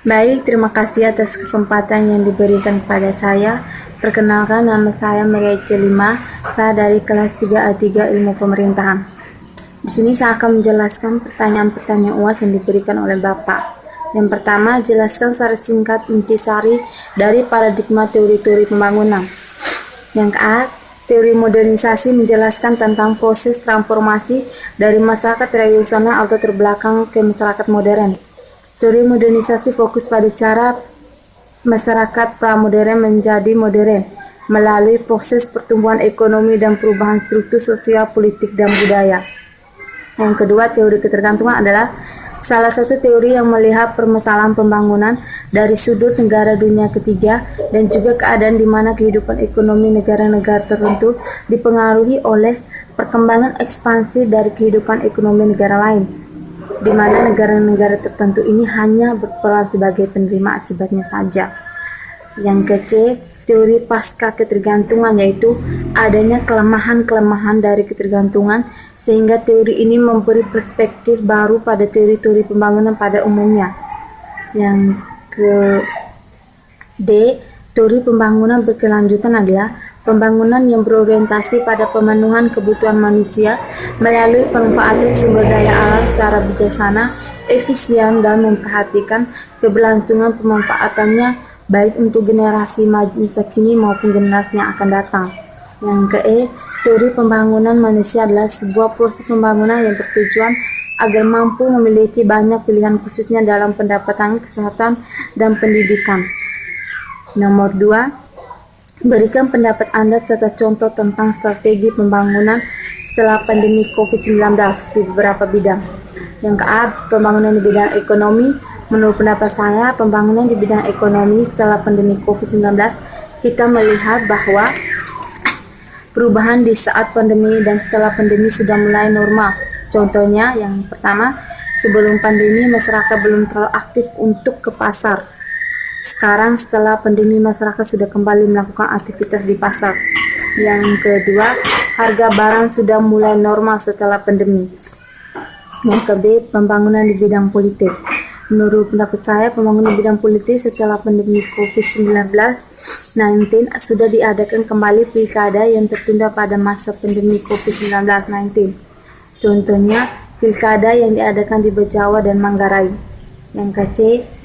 Baik, terima kasih atas kesempatan yang diberikan kepada saya. Perkenalkan, nama saya Maria Celima. Saya dari kelas 3A3 Ilmu Pemerintahan. Di sini saya akan menjelaskan pertanyaan-pertanyaan UAS yang diberikan oleh Bapak. Yang pertama, jelaskan secara singkat intisari dari paradigma teori-teori pembangunan. Yang A, teori modernisasi menjelaskan tentang proses transformasi dari masyarakat tradisional atau terbelakang ke masyarakat modern. Teori modernisasi fokus pada cara masyarakat pramodern menjadi modern melalui proses pertumbuhan ekonomi dan perubahan struktur sosial, politik, dan budaya. Yang kedua, teori ketergantungan adalah salah satu teori yang melihat permasalahan pembangunan dari sudut negara dunia ketiga dan juga keadaan di mana kehidupan ekonomi negara-negara tertentu dipengaruhi oleh perkembangan ekspansi dari kehidupan ekonomi negara lain, di mana negara-negara tertentu ini hanya berperan sebagai penerima akibatnya saja. Yang ke-C, teori pasca ketergantungan, yaitu adanya kelemahan-kelemahan dari ketergantungan sehingga teori ini memberi perspektif baru pada teori-teori pembangunan pada umumnya. Yang ke-D, teori pembangunan berkelanjutan adalah pembangunan yang berorientasi pada pemenuhan kebutuhan manusia melalui pemanfaatan sumber daya alam secara bijaksana, efisien, dan memperhatikan keberlangsungan pemanfaatannya baik untuk generasi masa kini maupun generasi yang akan datang. Yang ke-E, teori pembangunan manusia adalah sebuah proses pembangunan yang bertujuan agar mampu memiliki banyak pilihan khususnya dalam pendapatan, kesehatan, dan pendidikan. Nomor 2, berikan pendapat Anda serta contoh tentang strategi pembangunan setelah pandemi COVID-19 di beberapa bidang. Yang ke-A, pembangunan di bidang ekonomi. Menurut pendapat saya, pembangunan di bidang ekonomi setelah pandemi COVID-19, kita melihat bahwa perubahan di saat pandemi dan setelah pandemi sudah mulai normal. Contohnya, yang pertama, sebelum pandemi masyarakat belum terlalu aktif untuk ke pasar. Sekarang setelah pandemi masyarakat sudah kembali melakukan aktivitas di pasar. Yang kedua, harga barang sudah mulai normal setelah pandemi. Yang ke-B, pembangunan di bidang politik. Menurut pendapat saya, pembangunan bidang politik setelah pandemi COVID-19 sudah diadakan kembali pilkada yang tertunda pada masa pandemi COVID-19. Contohnya, pilkada yang diadakan di Bejawa dan Manggarai. Yang ke-C,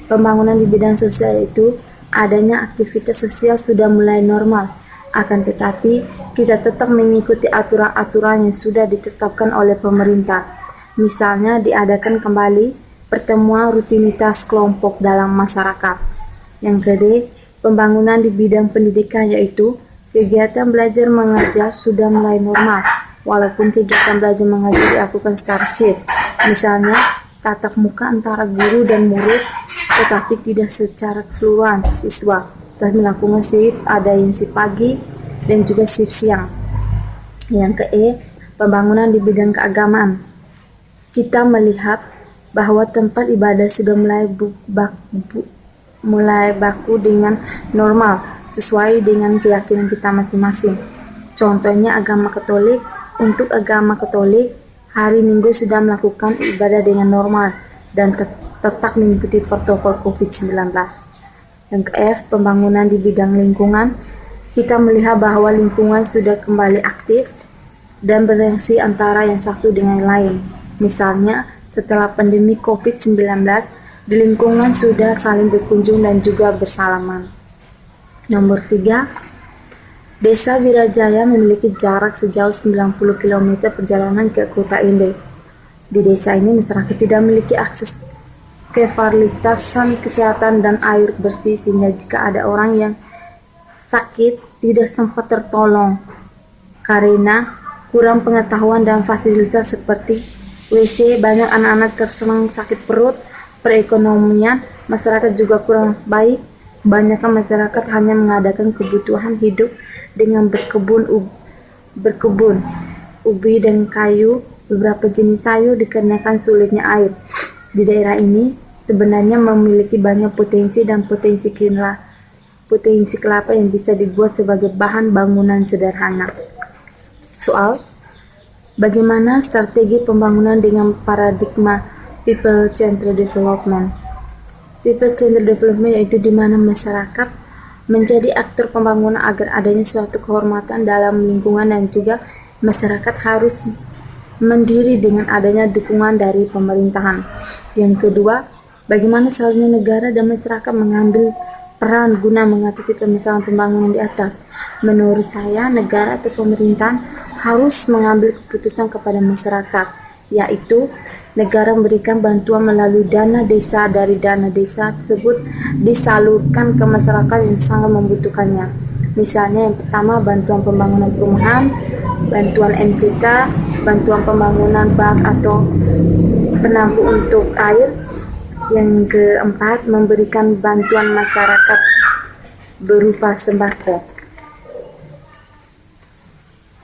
pembangunan di bidang sosial itu adanya aktivitas sosial sudah mulai normal. Akan tetapi, kita tetap mengikuti aturan-aturan yang sudah ditetapkan oleh pemerintah. Misalnya, diadakan kembali pertemuan rutinitas kelompok dalam masyarakat. Yang ke-D, pembangunan di bidang pendidikan, yaitu kegiatan belajar mengajar sudah mulai normal, walaupun kegiatan belajar mengajar dilakukan secara shift. Misalnya, tatap muka antara guru dan murid, tetapi tidak secara keseluruhan siswa. Kita melakukan shift, ada yang shift pagi dan juga shift siang. Yang ke-E, pembangunan di bidang keagamaan. Kita melihat bahwa tempat ibadah sudah mulai baku dengan normal sesuai dengan keyakinan kita masing-masing. Contohnya agama Katolik. Untuk agama Katolik, hari Minggu sudah melakukan ibadah dengan normal dan tetap mengikuti protokol COVID-19. Yang ke-F, pembangunan di bidang lingkungan. Kita melihat bahwa lingkungan sudah kembali aktif dan bereaksi antara yang satu dengan yang lain. Misalnya, setelah pandemi COVID-19, di lingkungan sudah saling berkunjung dan juga bersalaman. Nomor 3, Desa Wirajaya memiliki jarak sejauh 90 km perjalanan ke kota Inde. Di desa ini, masyarakat tidak memiliki akses ke fasilitas kesehatan dan air bersih, sehingga jika ada orang yang sakit tidak sempat tertolong karena kurang pengetahuan dan fasilitas seperti WC. Banyak anak-anak terserang sakit perut. Perekonomian masyarakat juga kurang baik. Kebanyakan masyarakat hanya mengadakan kebutuhan hidup dengan berkebun ubi dan kayu, beberapa jenis sayur dikarenakan sulitnya air. Di daerah ini sebenarnya memiliki banyak potensi dan potensi kelapa yang bisa dibuat sebagai bahan bangunan sederhana. Soal, bagaimana strategi pembangunan dengan paradigma People-Centered Development? People Centered Development, yaitu di mana masyarakat menjadi aktor pembangunan agar adanya suatu kehormatan dalam lingkungan, dan juga masyarakat harus mandiri dengan adanya dukungan dari pemerintahan. Yang kedua, bagaimana seharusnya negara dan masyarakat mengambil peran guna mengatasi permasalahan pembangunan di atas. Menurut saya, negara atau pemerintahan harus mengambil keputusan kepada masyarakat, yaitu negara memberikan bantuan melalui dana desa. Dari dana desa tersebut disalurkan ke masyarakat yang sangat membutuhkannya. Misalnya yang pertama, bantuan pembangunan perumahan, bantuan MCK, bantuan pembangunan bak atau penampung untuk air. Yang keempat, memberikan bantuan masyarakat berupa sembako.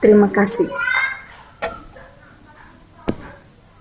Terima kasih.